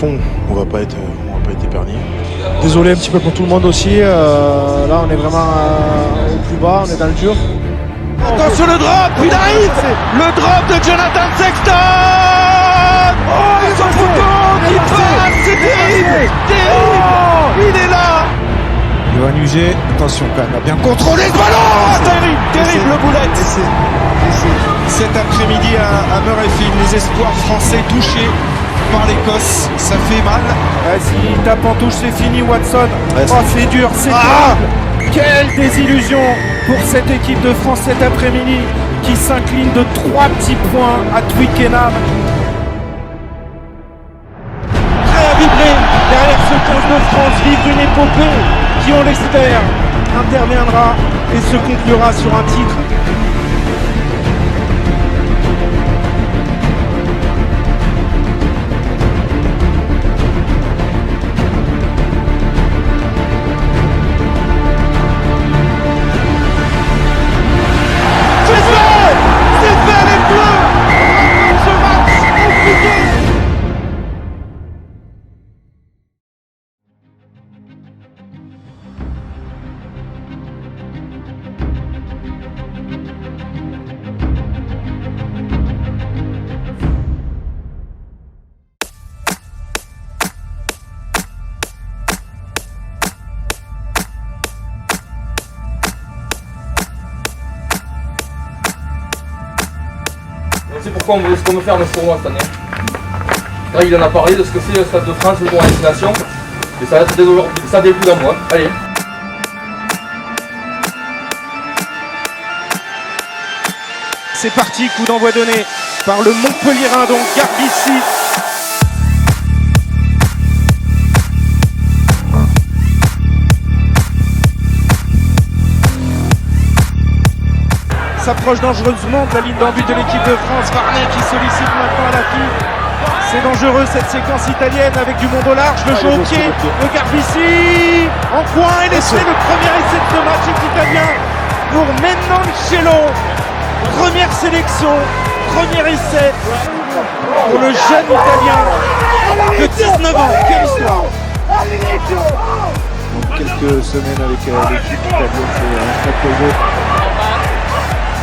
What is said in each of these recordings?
fond, on va pas être épargné. Désolé un petit peu pour tout le monde aussi. Là, on est vraiment au plus bas, on est dans le dur. Attention le drop, il arrive. Le drop de Jonathan Sexton. Oh, et son photo qui passe, c'est terrible, terrible. Il est là. Yoann Huget, attention quand même, a bien Contrôler ce ballon. Terrible boulette. Cet après-midi à Murrayfield, les espoirs français touchés par l'Écosse, ça fait mal. S'il tape en touche, c'est fini Watson. Oh, c'est dur, c'est dur. Quelle désillusion pour cette équipe de France cet après-midi qui s'incline de 3 petits points à Twickenham. Prêt à vibrer derrière ce 15 de France, vivre une épopée qui, on l'espère, Interviendra et se conclura sur un titre. C'est pourquoi ce qu'on veut faire dans ce tournoi cette année. Là, il en a parlé de ce que c'est le Stade de France, le tournoi destination. Et ça va être ça découle d'un mois. Allez. C'est parti, coup d'envoi donné par le Montpellierin, donc Garbici. S'approche dangereusement de la ligne d'en but de l'équipe de France. Varney qui sollicite maintenant à l'appui. C'est dangereux cette séquence italienne avec du monde au large. Le jeu au pied de Garbici en coin et l'essai, le premier essai de ce match est italien pour Menoncello. Première sélection, premier essai pour le jeune italien de 19 ans. Quelle histoire! Donc, quelques semaines avec l'équipe italienne, c'est un très beau.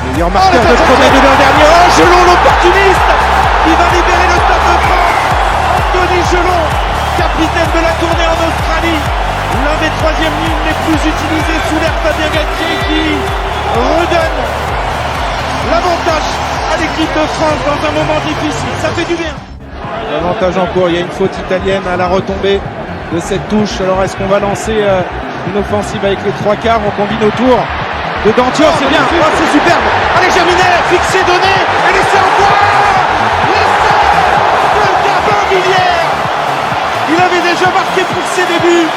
Meilleur marqueur de premier de l'an dernier. Oh, Gelon, l'opportuniste! Il va libérer le Stade de France. Anthony Gelon, capitaine de la tournée en Australie. L'un des troisièmes lignes les plus utilisés sous l'ère Fabien Galtier qui redonne l'avantage à l'équipe de France dans un moment difficile. Ça fait du bien. L'avantage en cours, il y a une faute italienne à la retombée de cette touche. Alors est-ce qu'on va lancer une offensive avec les 3 quarts? On combine autour de Dantior, c'est bien, oh, c'est superbe. Allez, Jaminet, fixé, donné, et l'essai encore. L'essai de Gabin Villière. Il avait déjà marqué pour ses débuts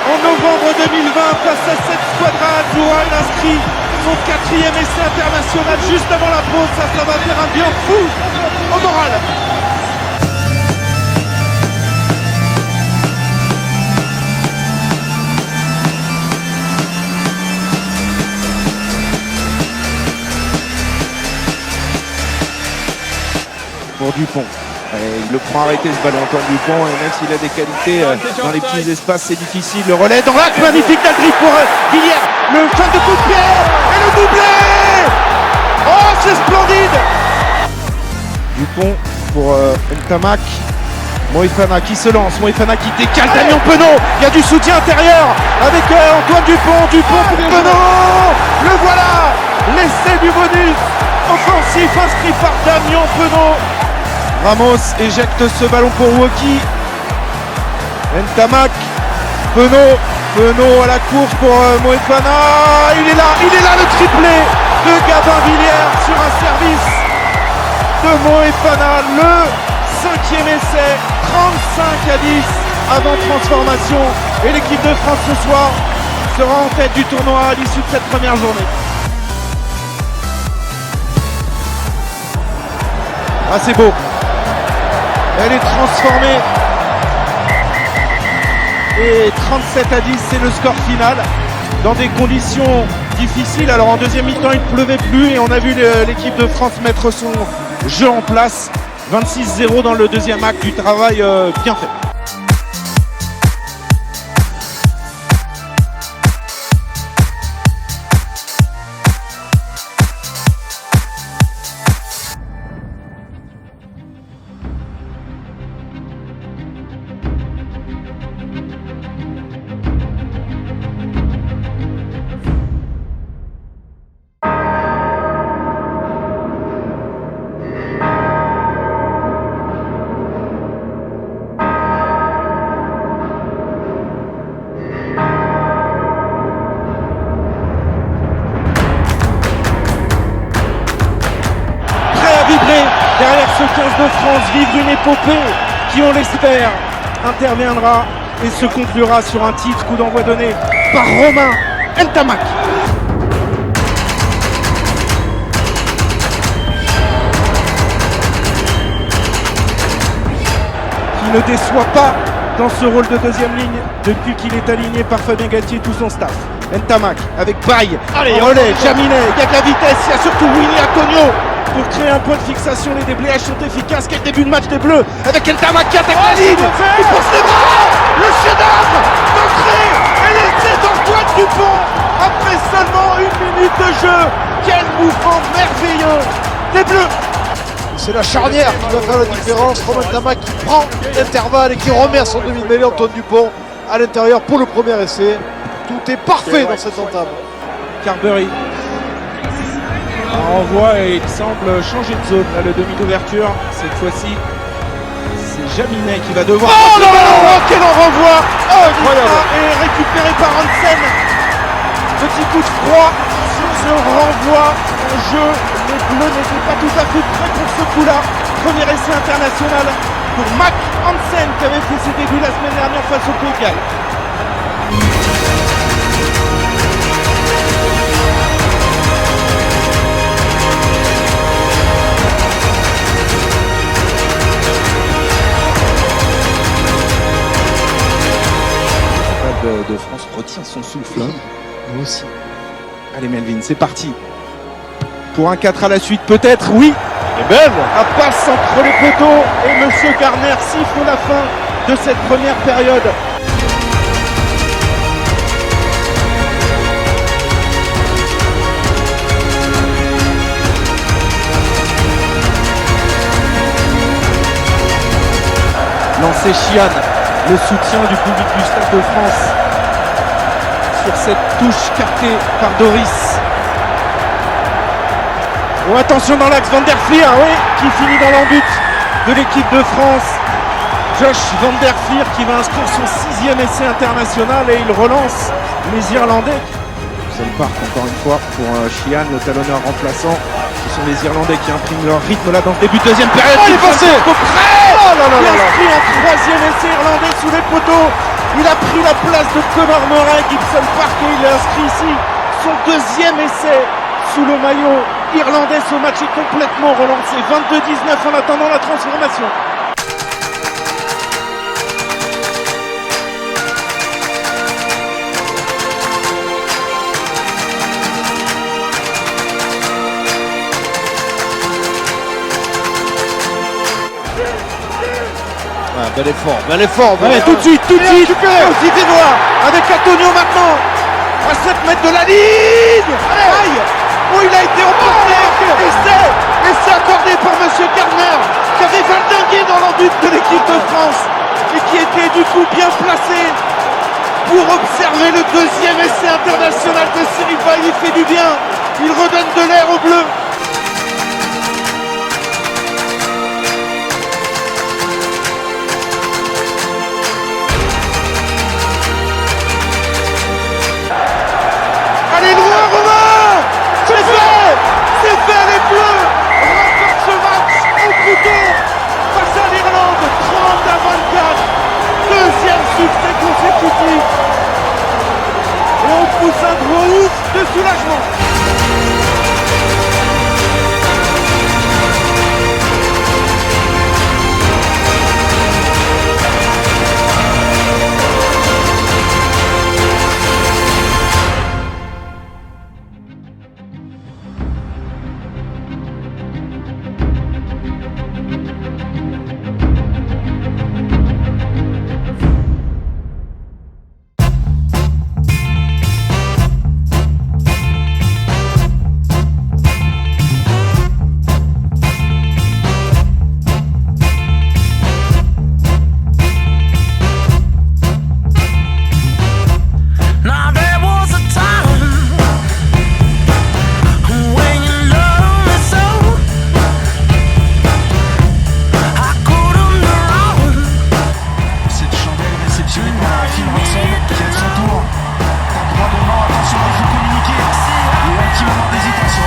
en novembre 2020 face à cette squadra Azzurra. Il inscrit son 4e essai international juste avant la pause. Ça va faire un bien fou au moral. Pour Dupont. Il le prend arrêter ce ballon, Antoine Dupont, et même s'il a des qualités dans les petits espaces, c'est difficile. Le relais dans l'axe, magnifique la griffe pour Villière. Le fin de coup de pied et le doublé. Oh, c'est splendide. Dupont pour Ntamak. Moefana qui se lance, Moefana qui décale Damien Penaud. Il y a du soutien intérieur avec Antoine Dupont. Dupont pour Penaud. Le voilà, l'essai du bonus offensif inscrit par Damien Penaud. Ramos éjecte ce ballon pour Woki. Ntamak, Penaud à la course pour Moefana. Il est là le triplé de Gabin Villière sur un service de Moefana. Le 5e essai, 35-10 avant transformation. Et l'équipe de France ce soir sera en tête du tournoi à l'issue de cette première journée. Ah, c'est beau. Elle est transformée. Et 37-10, c'est le score final. Dans des conditions difficiles. Alors en deuxième mi-temps, il ne pleuvait plus. Et on a vu l'équipe de France mettre son jeu en place. 26-0 dans le deuxième acte, du travail bien fait. France vivre une épopée qui, on l'espère, interviendra et se conclura sur un titre, coup d'envoi donné par Romain Ntamak. Qui ne déçoit pas dans ce rôle de deuxième ligne depuis qu'il est aligné par Fabien Galtier et tout son staff. Ntamak avec Baye, relais, Jaminet, il y a de la vitesse, il y a surtout Willy Antonio pour créer un point de fixation. Les déblayages sont efficaces. Quel début de match des Bleus avec Ntamak qui attaque la ligne, il pousse les bras, le chef-d'œuvre d'entrée et l'essai d'Antoine Dupont après seulement 1 minute de jeu. Quel mouvement merveilleux des Bleus. C'est la charnière qui va faire la différence. Romain Ntamak qui prend l'intervalle et qui remet à son demi-mêlée Antoine Dupont à l'intérieur pour le premier essai. Tout est parfait dans cette entame. Carberry renvoie et il semble changer de zone. Là, le demi d'ouverture, cette fois-ci, c'est Jaminet qui va devoir. Oh là là, quel renvoi! Et récupéré par Hansen. Petit coup de froid sur ce renvoi en jeu. Les Bleus n'étaient pas tout à fait prêts pour ce coup-là. Premier essai international pour Mac Hansen qui avait fait ses débuts la semaine dernière face au Pays de Galles. De France retient son souffle. Nous aussi. Allez Melvin, c'est parti. Pour un 4 à la suite, peut-être, oui. Et belle. La passe entre les poteaux et Monsieur Garner siffle la fin de cette première période. Lancé Chian, le soutien du public du Stade de France sur cette touche captée par Doris. Oh, attention dans l'axe, Van der Flier, oui, qui finit dans l'embut de l'équipe de France. Josh Van der Flier qui va inscrire son 6e essai international et il relance les Irlandais. Deuxième part encore une fois pour Chian, le talonneur remplaçant. Ce sont les Irlandais qui impriment leur rythme là dans le début de deuxième période. Oh, il est passé! Il a inscrit un 3e essai irlandais sous les poteaux. Il a pris la place de Conor Murray, Gibson Park, et il a inscrit ici son 2e essai sous le maillot irlandais. Ce match est complètement relancé. 22-19 en attendant la transformation. Bel effort. Allez, tout de suite, aussi Dénois avec Antonio maintenant, à 7 mètres de la ligne. Aïe. Oh, il a été emporté. Et c'est accordé par Monsieur Garner, qui avait valdingué dans l'embut de l'équipe de France et qui était du coup bien placé pour observer le 2e essai international de Cyril Baille. Il fait du bien, il redonne de l'air aux Bleus. Allez loin Romain! C'est fait, les Bleus remportent ce match au couteau face à l'Irlande, 30-24, 2e succès consécutif. Et on pousse un gros ouf de soulagement.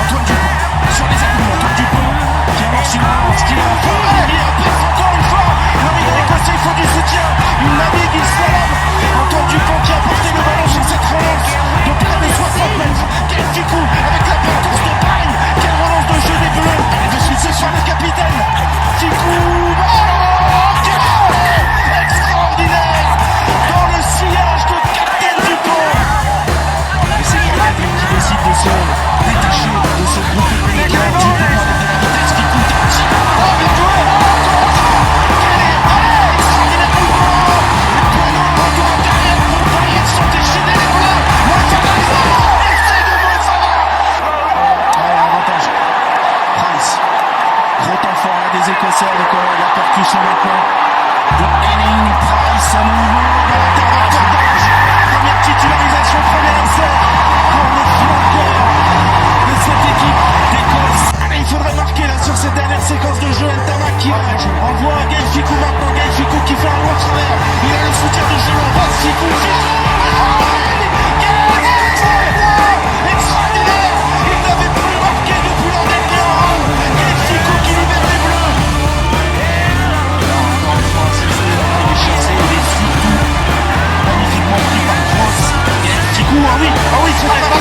Antoine Dupont sur les épaules. Antoine Dupont qui amorce une avance, qui est en train de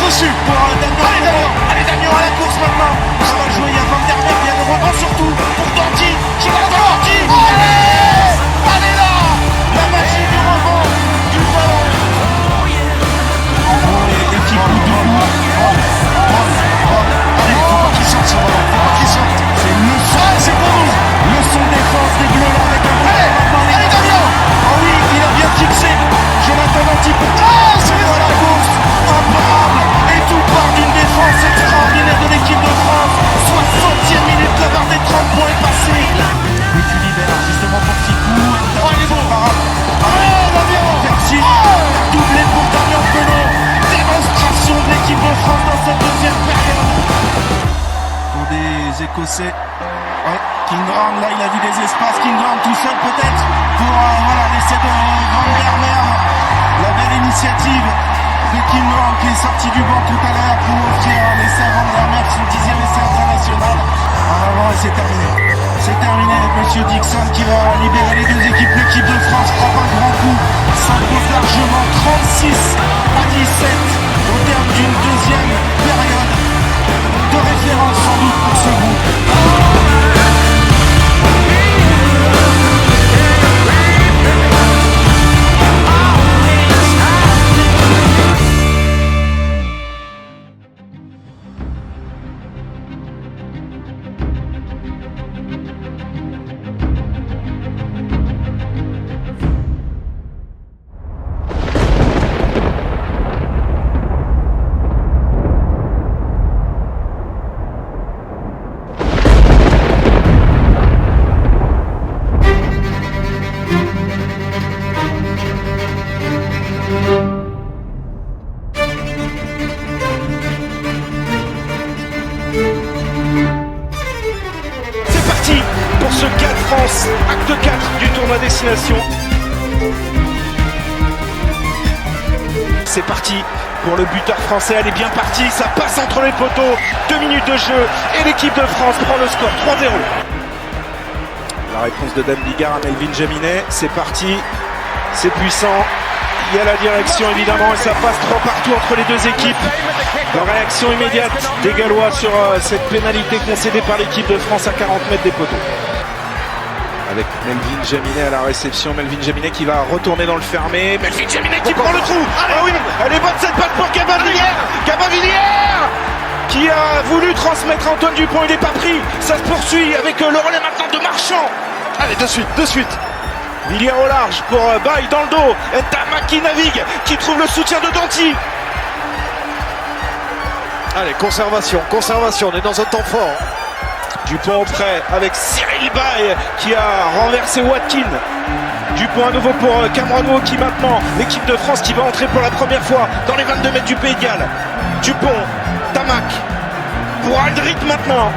dessus pour allez Damien à la course maintenant. Ça va jouer, il y a Van der Merwe, il y a le rebond surtout pour Danti. Jonathan Danti. Allez là, la magie du rebond, du ballon. Et qui bout du coup. Allez, faut pas qu'il sorte ce ballon, faut pas qu'il sorte. C'est le son, c'est pour nous. Le son défense des Bleus là avec un ballon. Allez Damien. Oh oui, il a bien fixé. Jonathan Danti pour à la course. Imparable. Et tout part d'une défense extraordinaire de l'équipe de France. 60e minute, la barre des 30 points est passée. Et tu libères justement pour Ficou. Oh, il est bon. Damien. Merci. Doublé pour Damien Penaud. Démonstration de l'équipe de France dans cette deuxième période. Pour des Écossais. Ouais, Kingram, là il a vu des espaces. Kingram tout seul peut-être pour l'essai de Van der Merwe. La belle initiative de Kingram qui est sorti du banc tout à l'heure pour offrir un essai à Van der Merwe, son 10e essai international. En avant et c'est terminé. C'est terminé avec Monsieur Dixon qui va libérer les deux équipes. L'équipe de France frappe un grand coup, s'impose largement 36-17 au terme d'une deuxième période de référence sans doute pour ce groupe. C'est parti pour ce 4 France, acte 4 du tournoi destination. C'est parti pour le buteur français, elle est bien partie, ça passe entre les poteaux, 2 minutes de jeu et l'équipe de France prend le score 3-0. La réponse de Dan Bigard à Melvin Jaminet, c'est parti, c'est puissant, il y a la direction évidemment et ça passe 3 partout entre les deux équipes. La réaction immédiate des Gallois sur cette pénalité concédée par l'équipe de France à 40 mètres des poteaux. Avec Melvin Jaminet à la réception, Melvin Jaminet qui va retourner dans le fermé, Melvin Jaminet qui prend le trou. Ah oui, elle est bonne cette balle pour Gabavillière qui a voulu transmettre à Antoine Dupont, il n'est pas pris, ça se poursuit avec le relais maintenant de Marchand. Allez, de suite. Villiers au large pour Baye dans le dos, Ntamak qui navigue, qui trouve le soutien de Danti. Allez, conservation, on est dans un temps fort. Dupont prêt avec Cyril Baye qui a renversé Watkin. Dupont à nouveau pour Cameron qui maintenant, l'équipe de France qui va entrer pour la première fois dans les 22 mètres du Pays de Galles. Dupont, Tamac pour Aldrit maintenant.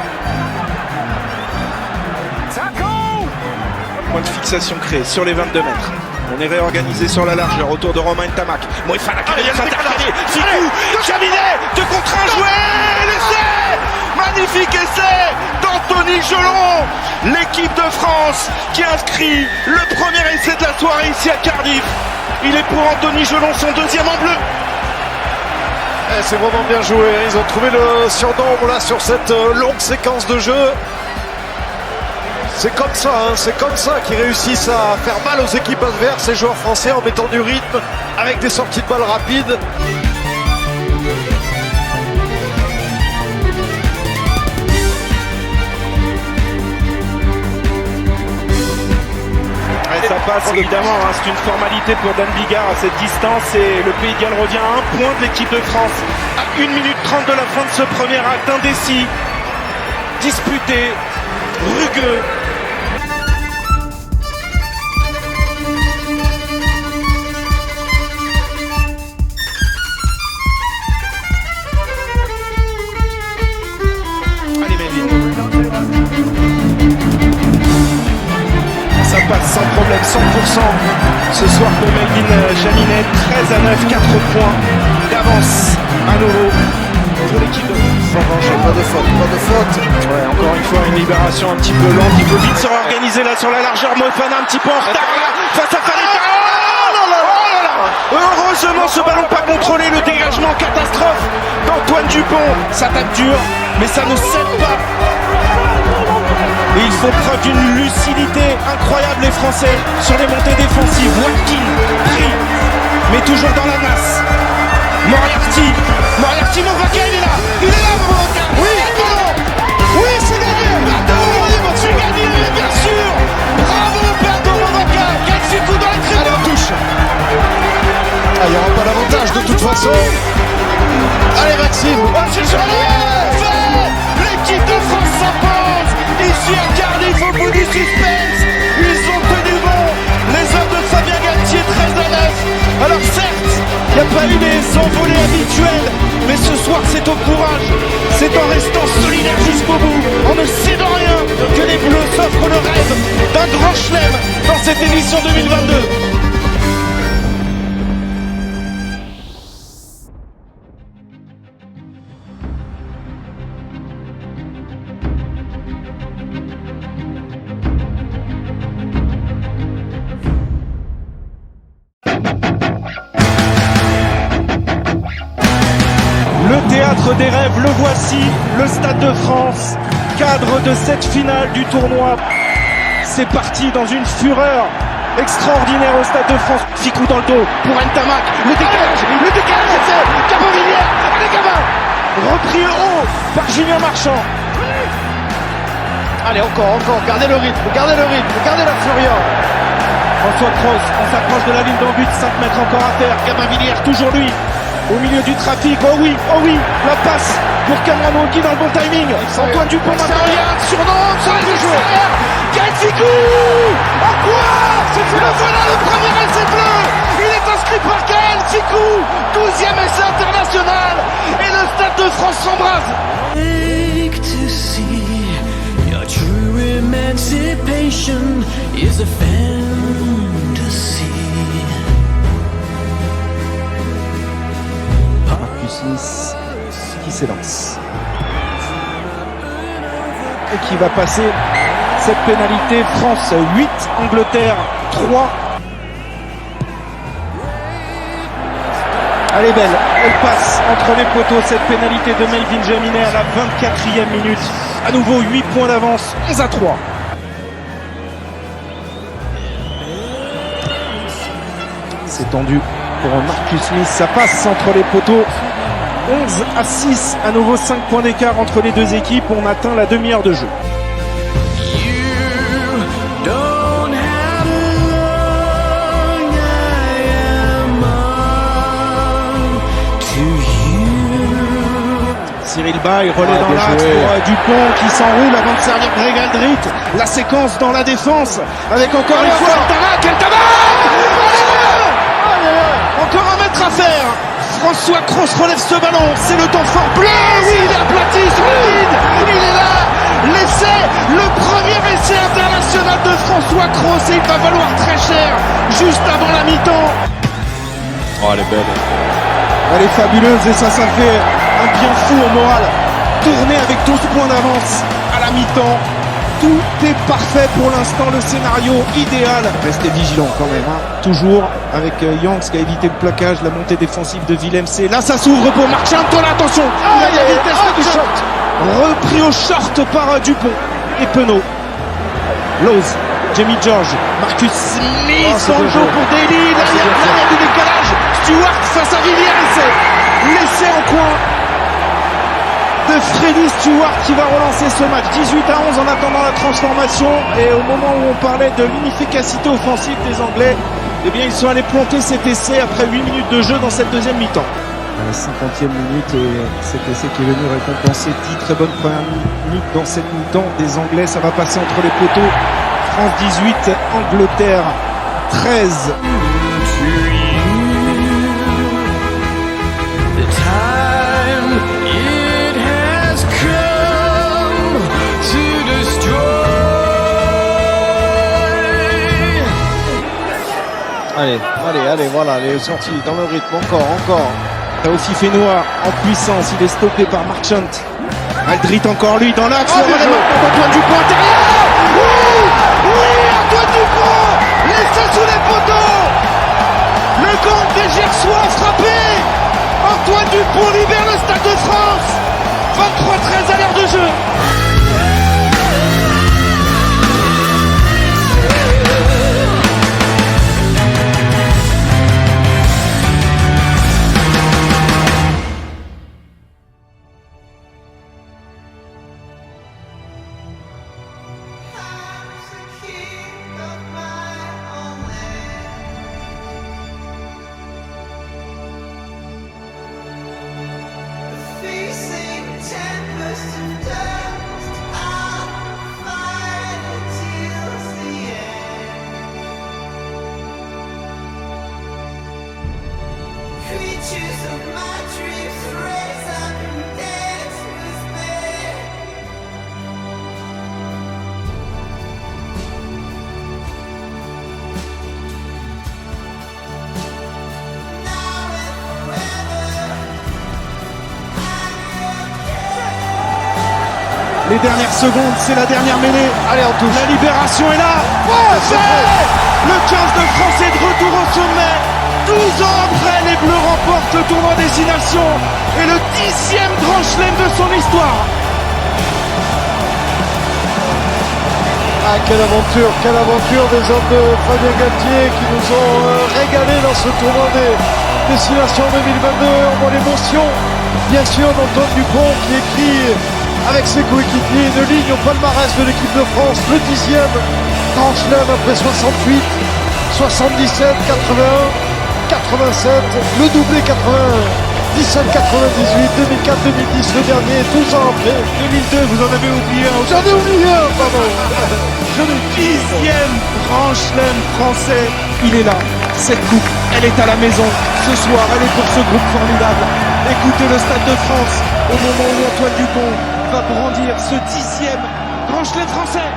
Point de fixation créé sur les 22 mètres. On est réorganisé sur la largeur autour de Romain Tamac. Moefana qui vient s'attaquer. Ficou, Jaminet, 2 contre 1 joué. L'essai, magnifique essai d'Anthony Gelon. L'équipe de France qui inscrit le premier essai de la soirée ici à Cardiff. Il est pour Anthony Gelon, son 2e en bleu. C'est vraiment bien joué, ils ont trouvé le surnombre là sur cette longue séquence de jeu. C'est comme ça qu'ils réussissent à faire mal aux équipes adverses, ces joueurs français, en mettant du rythme avec des sorties de balles rapides. Et ça passe évidemment, c'est une formalité pour Dan Bigard à cette distance et le Pays de Galles revient à 1 point de l'équipe de France à 1 minute 30 de la fin de ce premier acte indécis, disputé, rugueux. Allez Melvin. Ça passe sans problème, 100% ce soir pour Melvin Jaminet, 13-9, 4 points d'avance à nouveau pour l'équipe de France. Pas de faute. Ouais, encore une fois une libération un petit peu lente, il faut vite se réorganiser là sur la largeur. Moefana un petit peu en retard là, face à Faleta. Oh là là. Heureusement Attention, ce ballon pas contrôlé, le dégagement catastrophe d'Antoine Dupont. Ça tape dur, mais ça ne cède pas. Et ils font preuve d'une lucidité incroyable, les Français, sur les montées défensives. Watkins, pris, mais toujours dans la masse. Moriarty, Monvaka, il est là, Monvaka. Oui, oui, c'est gagné. C'est gagné, bien sûr. Bravo, Bertrand Monvaka. Galfikou dans la tribune. En touche. Il n'y aura pas d'avantage de toute façon. Allez Maxime. C'est joli. L'équipe de France s'impose. Ici à Cardiff, au bout du suspense. Ils ont tenu bon. Les hommes de Fabien Galtier, 13-9. Alors certes, il n'y a pas eu les envolées habituelles, mais ce soir c'est au courage, c'est en restant solidaire jusqu'au bout, en ne cédant rien, que les Bleus s'offrent le rêve d'un grand chelem dans cette édition 2022. Le théâtre des rêves, le voici, le Stade de France, cadre de cette finale du tournoi. C'est parti dans une fureur extraordinaire au Stade de France. Ficou dans le dos pour Ntamak, le décalage, c'est Cabovillière, allez Gabin, repris haut par Julien Marchand. Allez, encore, gardez le rythme, gardez la fureur. François Cross, on s'approche de la ligne d'en but, 5 mètres encore à faire. Gabin Villière, toujours lui, au milieu du trafic. Oh oui, la passe pour Cameron Wauquiez dans le bon timing. Antoine Dupont maintenant, il y a un surnom sur les joueurs. Galfikou, en quoi? Le voilà le premier essai bleu. Il est inscrit par Galfikou, 12e essai international. Et le Stade de France s'embrase. To see your true emancipation is a fantasy. Marcus Smith qui s'élance et qui va passer cette pénalité. France 8, Angleterre 3. Elle est belle, elle passe entre les poteaux, cette pénalité de Melvin Jaminet à la 24e minute. À nouveau 8 points d'avance, 11-3. C'est tendu pour Marcus Smith, ça passe entre les poteaux. 11-6, à nouveau 5 points d'écart entre les deux équipes. On atteint la demi-heure de jeu. Cyril Bay, relais dans l'axe pour Dupont qui s'enroule avant de servir Bregaldrit. La séquence dans la défense avec encore une fois Ntamak. Encore un mètre à faire. François Cross relève ce ballon. C'est le temps fort bleu. Oui, il est aplati sur la ligne. Il est là. L'essai, le premier essai international de François Cross. Et il va valoir très cher juste avant la mi-temps. Oh, elle est belle. Elle est fabuleuse et ça fait un bien fou au moral. Tourner avec 12 points d'avance à la mi-temps. Tout est parfait pour l'instant, le scénario idéal. Restez vigilants quand même, hein. Toujours avec Yanks qui a évité le plaquage, la montée défensive de Willem. Là ça s'ouvre pour Marchand, attention. Il a la vitesse du short. Repris au short par Dupont et Penaud. Lowe, Jamie George, Marcus Smith, Sanjo pour Daly. Là il y a du décalage. Stewart face à Villiers. L'essai en coin de Freddy Stewart qui va relancer ce match. 18-11 en attendant la transformation. Et au moment où on parlait de l'inefficacité offensive des Anglais, eh bien ils sont allés planter cet essai après 8 minutes de jeu dans cette deuxième mi-temps. À la 50e minute, et cet essai qui est venu récompenser 10 très bonnes premières minutes dans cette mi-temps des Anglais. Ça va passer entre les poteaux. France 18, Angleterre 13. Allez, voilà, les sorties dans le rythme, encore. T'as aussi Fénois en puissance, il est stoppé par Marchand. Aldrit encore lui dans l'axe. Antoine Dupont intérieur. Oui, Antoine Dupont. L'essai sous les poteaux. Le gang des Gersois frappe Dupont libère le Stade de France. 23-13 à l'heure de jeu. Facing tempest and dust, I'll fight till the end. Creatures of my dreams raise up and dance with me. Now and forever. Les dernières secondes, c'est la dernière mêlée. Allez, on touche. La libération est là. Le 15 de France est de retour au sommet. 12 ans après, les Bleus remportent le tournoi Destination et le 10e grand chelem de son histoire. Ah, quelle aventure des hommes de Fabien Galtier qui nous ont régalé dans ce tournoi des Destinations 2022. On voit l'émotion, bien sûr, d'Antoine Dupont qui écrit avec ses coéquipiers une ligne au palmarès de l'équipe de France, le 10e grand chelem après 68, 77, 81, 87, le doublé 80, 17, 98, 2004, 2010, le dernier, 12 ans après. 2002, vous en avez oublié un. J'en ai oublié un, pardon. Le 10e grand chelem français, il est là. Cette coupe, elle est à la maison. Ce soir, elle est pour ce groupe formidable. Écoutez le Stade de France au moment où Antoine Dupont va brandir ce 10e grand chelem français.